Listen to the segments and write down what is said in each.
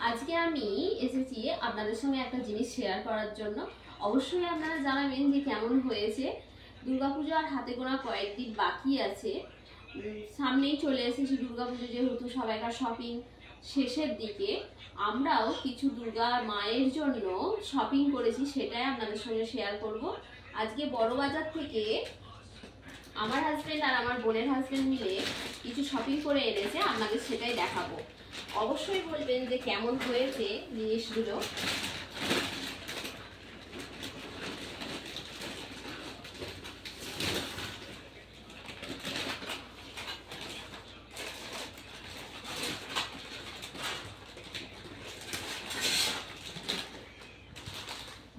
আজকে আমি এসেছি আপনাদের সঙ্গে একটা জিনিস শেয়ার করার জন্য। অবশ্যই আপনারা জানাবেন যে কেমন হয়েছে। দুর্গাপুজো আর হাতে গোনা কয়েকদিন বাকি আছে, সামনেই চলে এসেছে দুর্গাপুজো, যেহেতু সবাইকার শপিং শেষের দিকে। আমরাও কিছু দুর্গা মায়ের জন্য শপিং করেছি, সেটাই আপনাদের সঙ্গে শেয়ার করব। আজকে বড় বাজার থেকে আমার হাজবেন্ড আর আমার বোনের হাজবেন্ড মিলে কিছু শপিং করে এনেছে, আপনাদের সেটাই দেখাবো। অবশ্যই বলবেন যে কেমন হয়েছে জিনিসগুলো।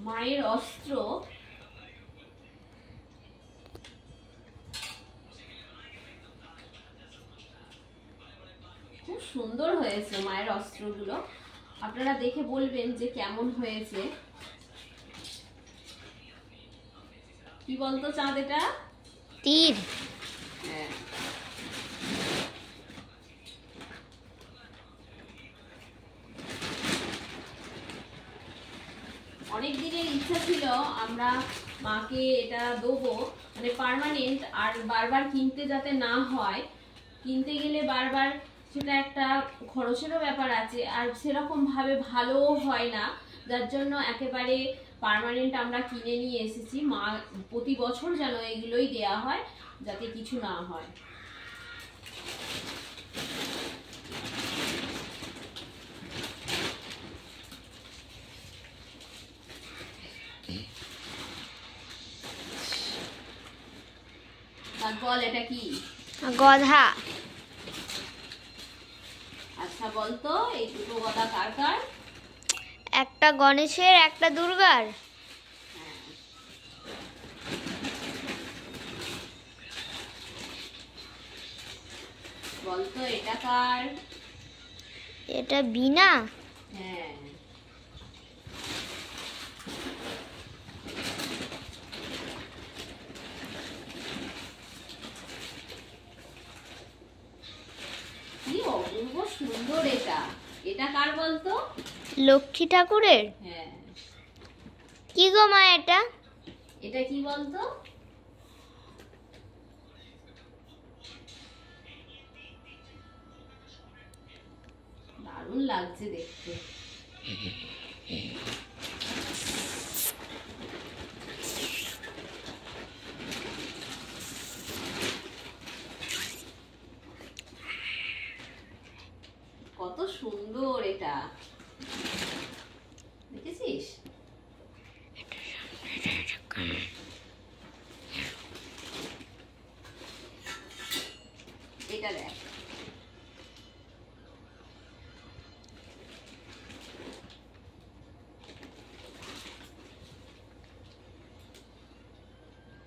মায়ের অস্ত্র, খুব সুন্দর হয়েছে মায়ের অস্ত্রগুলো। আপনারা দেখে বলবেন যে কেমন হয়েছে। কি বলতো চাঁদ, এটা তীর। হ্যাঁ, অনেক দিনের ইচ্ছা ছিল আমরা মাকে এটা দেবো, মানে পার্মানেন্ট, আর বারবার কিনতে যাতে না হয়। কিনতে গেলে বারবার সেটা একটা খরচেরও ব্যাপার আছে, আর সেরকম ভাবে ভালোও হয় না, যার জন্য একেবারে পার্মানেন্ট আমরা কিনে নিয়ে এসেছি। মা প্রতি বছর যেন এগুলোই দেয়া হয়, যাতে কিছু না হয়। বল, এটা কি? গধা। আচ্ছা বলতো, এই দুটো গদা কার কার? একটা গণেশের, একটা দুর্গার। বলতো এটা কার? এটা বিনা। হ্যাঁ, কি অপূর্ব সুন্দর এটা। এটা কার বলতো? লক্ষ্মী ঠাকুরের। হ্যাঁ। কি গো মা এটা? এটা কি বলতো? দারুণ লাগছে দেখতে। কত সুন্দর এটা, দেখেছিস? এটা দেখ,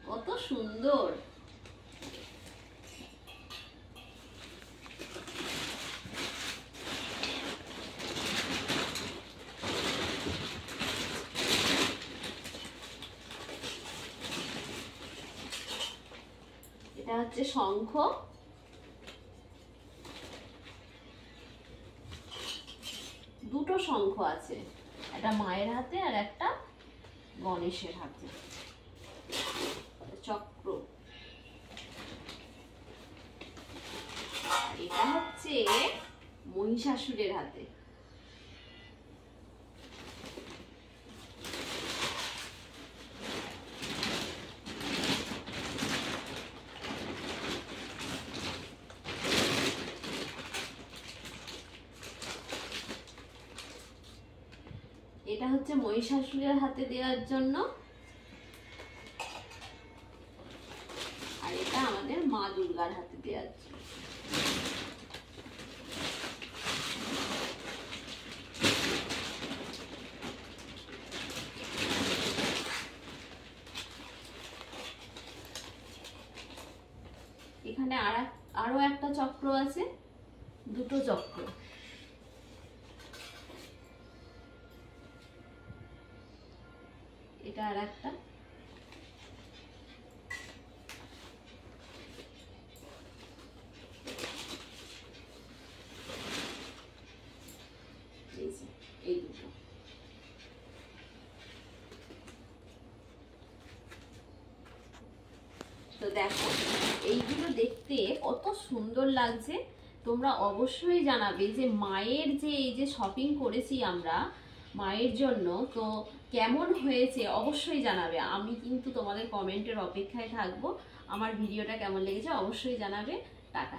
কত সুন্দর। এটা হচ্ছে শঙ্খ, দুটো শঙ্খ আছে, একটা মায়ের হাতে আর একটা গণেশের হাতে। চক্র, এটা হচ্ছে মহিষাসুরের হাতে। এটা হচ্ছে মহিষাসুরের হাতে দেওয়ার জন্য, আর এটা আমাদের মা দুর্গার হাতে দেওয়ার জন্য। এখানে আরো একটা চক্র আছে, দুটো চক্র। এটা আর একটা। এই যে তো দেখো এইগুলো দেখতে কত সুন্দর লাগছে। তোমরা অবশ্যই জানাবে যে মায়ের যে এই যে শপিং করেছি আমরা মায়ের জন্য, তো কেমন হয়েছে অবশ্যই জানাবে। আমি কিন্তু তোমাদের কমেন্টের অপেক্ষায় থাকবো। আমার ভিডিওটা কেমন লেগেছে অবশ্যই জানাবে। টাটা।